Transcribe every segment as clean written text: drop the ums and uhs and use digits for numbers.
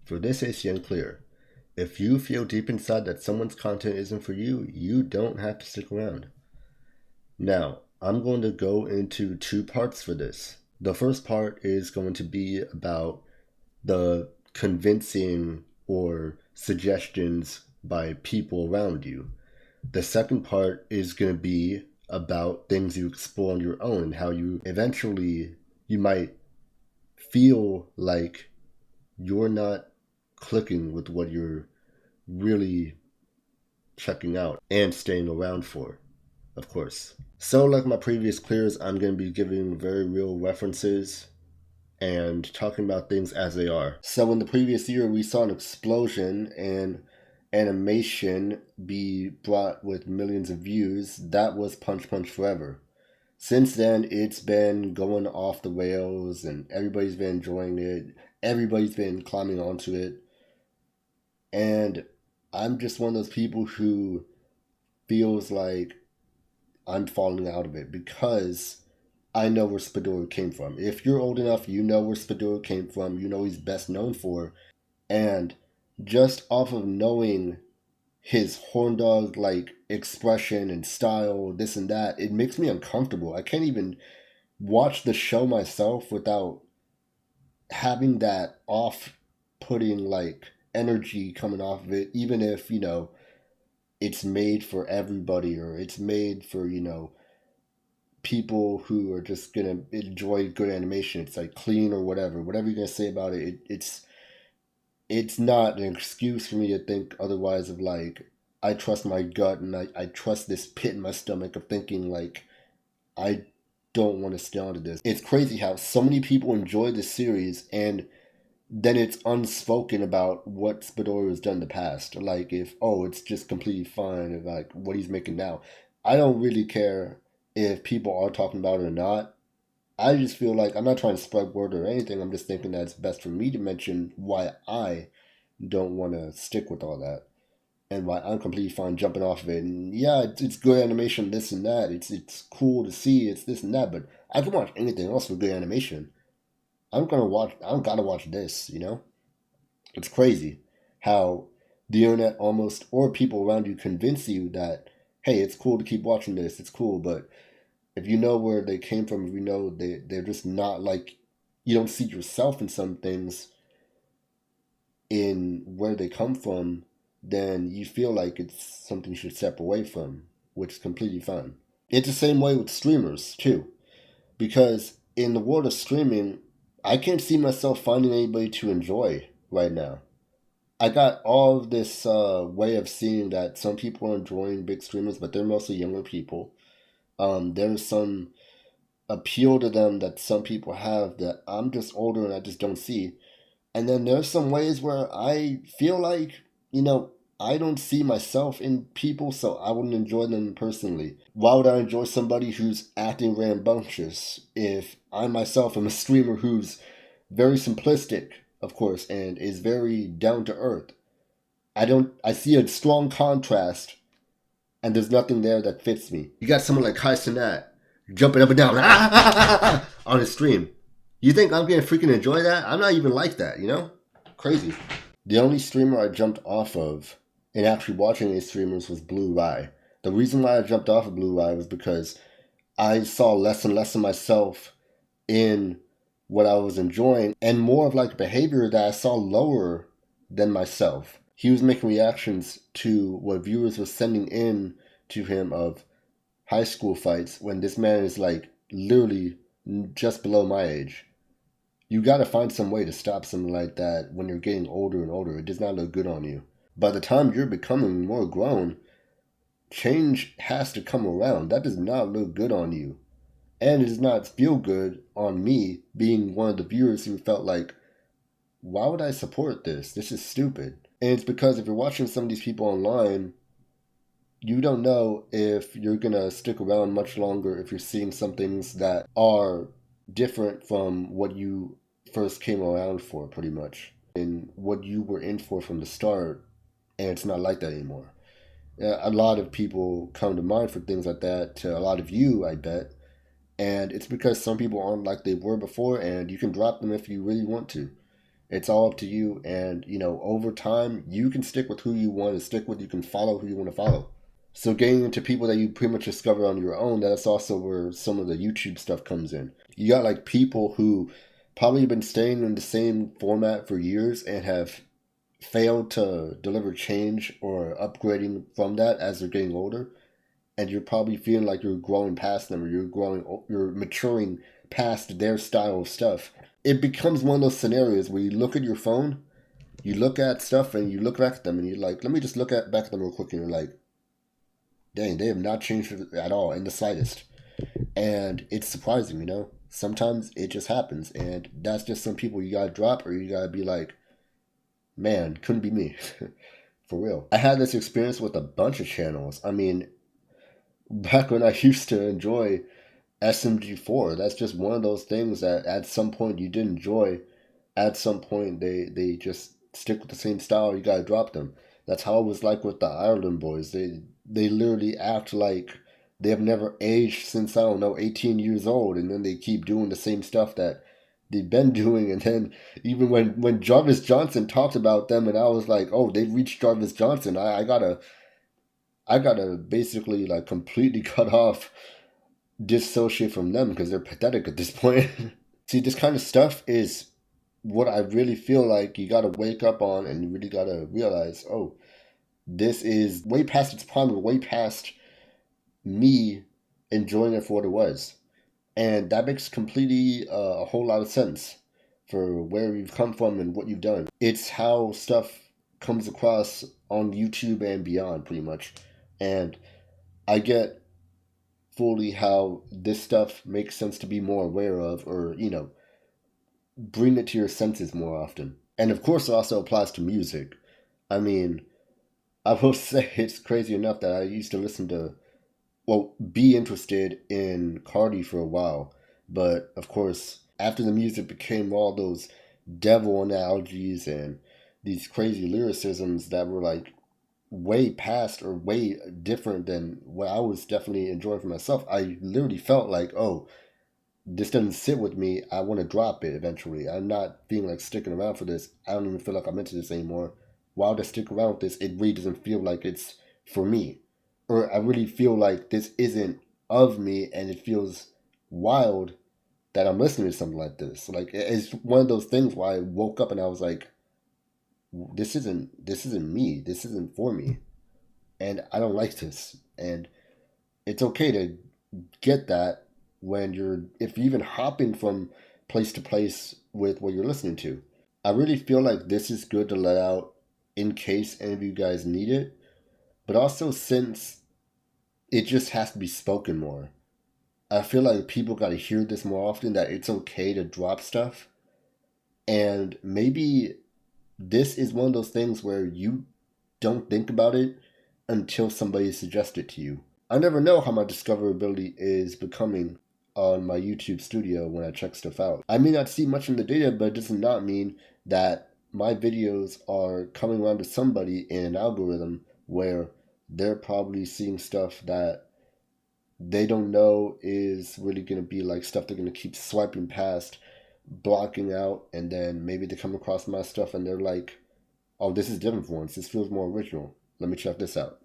For this ACN Clear, if you feel deep inside that someone's content isn't for you, you don't have to stick around. Now, I'm going to go into two parts for this. The first part is going to be about the convincing or suggestions by people around you. The second part is going to be about things you explore on your own and how you eventually you might feel like you're not clicking with what you're really checking out and staying around for, of course. So like my previous clears, I'm going to be giving very real references and talking about things as they are. So in the previous year, we saw an explosion and animation be brought with millions of views. That was Punch Punch Forever. Since then, it's been going off the rails and everybody's been enjoying it. Everybody's been climbing onto it. And I'm just one of those people who feels like I'm falling out of it because I know where speedoru came from. If you're old enough, you know where speedoru came from. You know he's best known for. And just off of knowing his horn dog like expression and style, this and that, it makes me uncomfortable. I can't even watch the show myself without having that off-putting like energy coming off of it, even if, you know, it's made for everybody or it's made for, you know, people who are just gonna enjoy good animation. It's like clean or whatever you're gonna say about it, it's not an excuse for me to think otherwise of like I trust my gut and I trust this pit in my stomach of thinking like I don't want to stay on to this. It's crazy how so many people enjoy this series and then it's unspoken about what speedoru has done in the past. Like if, oh, it's just completely fine, and like what he's making now. I don't really care if people are talking about it or not. I just feel like I'm not trying to spread word or anything. I'm just thinking that it's best for me to mention why I don't want to stick with all that and why I'm completely fine jumping off of it. And yeah, it's good animation, this and that. It's cool to see, it's this and that. But I can watch anything else for good animation. I don't gotta watch this. You know, it's crazy how the internet almost or people around you convince you that hey, it's cool to keep watching this. It's cool, but if you know where they came from, if you know they're just not like, you don't see yourself in some things in where they come from, then you feel like it's something you should step away from, which is completely fine. It's the same way with streamers too, because in the world of streaming, I can't see myself finding anybody to enjoy right now. I got all of this way of seeing that some people are enjoying big streamers, but they're mostly younger people. There's some appeal to them that some people have that I'm just older and I just don't see. And then there's some ways where I feel like, you know, I don't see myself in people, so I wouldn't enjoy them personally. Why would I enjoy somebody who's acting rambunctious if I myself am a streamer who's very simplistic, of course, and is very down to earth? I see a strong contrast and there's nothing there that fits me. You got someone like Cenat jumping up and down on his stream. You think I'm gonna freaking enjoy that? I'm not even like that, you know? Crazy. The only streamer I jumped off of in actually watching these streamers was BlueRyai. The reason why I jumped off of BlueRyai was because I saw less and less of myself in what I was enjoying and more of like behavior that I saw lower than myself. He was making reactions to what viewers were sending in to him of high school fights when this man is like literally just below my age. You gotta find some way to stop something like that when you're getting older and older. It does not look good on you. By the time you're becoming more grown, change has to come around. That does not look good on you. And it does not feel good on me being one of the viewers who felt like, why would I support this? This is stupid. And it's because if you're watching some of these people online, you don't know if you're gonna stick around much longer if you're seeing some things that are different from what you first came around for, pretty much, and what you were in for from the start, and it's not like that anymore. A lot of people come to mind for things like that, to a lot of you, I bet, and it's because some people aren't like they were before, and you can drop them if you really want to. It's all up to you. And, you know, over time, you can stick with who you want to stick with. You can follow who you want to follow. So getting into people that you pretty much discover on your own, that's also where some of the YouTube stuff comes in. You got like people who probably been staying in the same format for years and have failed to deliver change or upgrading from that as they're getting older. And you're probably feeling like you're growing past them, or you're maturing past their style of stuff. It becomes one of those scenarios where you look at your phone, you look at stuff, and you look back at them, and you're like, let me just look back at them real quick, and you're like, dang, they have not changed at all in the slightest. And it's surprising, you know? Sometimes it just happens, and that's just some people you gotta drop, or you gotta be like, man, couldn't be me. For real. I had this experience with a bunch of channels. I mean, back when I used to enjoy SMG4, that's just one of those things that at some point you did enjoy. At some point they just stick with the same style, you gotta drop them. That's how it was like with the Ireland boys. They literally act like they have never aged since, I don't know, 18 years old, and then they keep doing the same stuff that they've been doing. And then even when Jarvis Johnson talked about them, and I was like, oh, they've reached Jarvis Johnson, I gotta basically like completely cut off, dissociate from them, because they're pathetic at this point. See, this kind of stuff is what I really feel like you gotta wake up on, and you really gotta realize, oh, this is way past its prime, or way past me enjoying it for what it was. And that makes completely a whole lot of sense for where you've come from and what you've done. It's how stuff comes across on YouTube and beyond, pretty much. And I get fully how this stuff makes sense to be more aware of, or, you know, bring it to your senses more often. And of course, it also applies to music. I mean, I will say it's crazy enough that I used to listen to, well, be interested in Cardi for a while. But of course, after the music became all those devil analogies and these crazy lyricisms that were like way past or way different than what I was definitely enjoying for myself, I literally felt like, oh, this doesn't sit with me. I want to drop it eventually. I'm not feeling like sticking around for this. I don't even feel like I'm into this anymore. Why would I stick around with this? It really doesn't feel like it's for me. Or I really feel like this isn't of me, and it feels wild that I'm listening to something like this. Like, it's one of those things where I woke up and I was like, this isn't me. This isn't for me. And I don't like this. And it's okay to get that when if you're even hopping from place to place with what you're listening to. I really feel like this is good to let out in case any of you guys need it, but also since it just has to be spoken more. I feel like people got to hear this more often, that it's okay to drop stuff. And maybe this is one of those things where you don't think about it until somebody suggests it to you. I never know how my discoverability is becoming on my YouTube studio when I check stuff out. I may not see much in the data, but it does not mean that my videos are coming around to somebody in an algorithm where they're probably seeing stuff that they don't know is really going to be like stuff they're going to keep swiping past, blocking out, and then maybe they come across my stuff and they're like, oh, this is different for once. This feels more original. Let me check this out.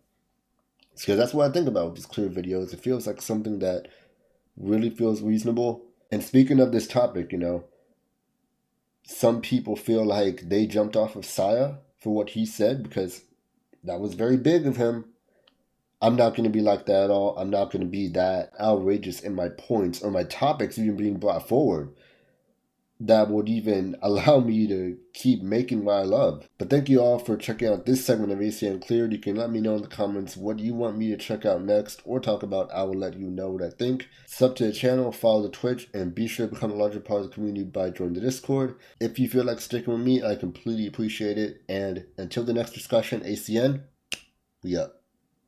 Because that's what I think about with these clear videos. It feels like something that really feels reasonable. And speaking of this topic, you know, some people feel like they jumped off of Siah for what he said, because that was very big of him. I'm not going to be like that at all. I'm not going to be that outrageous in my points or my topics even being brought forward that would even allow me to keep making what I love. But thank you all for checking out this segment of ACN Clear. You can let me know in the comments what you want me to check out next or talk about. I will let you know what I think. Sub to the channel, follow the Twitch, and be sure to become a larger part of the community by joining the Discord. If you feel like sticking with me, I completely appreciate it. And until the next discussion, ACN, we up.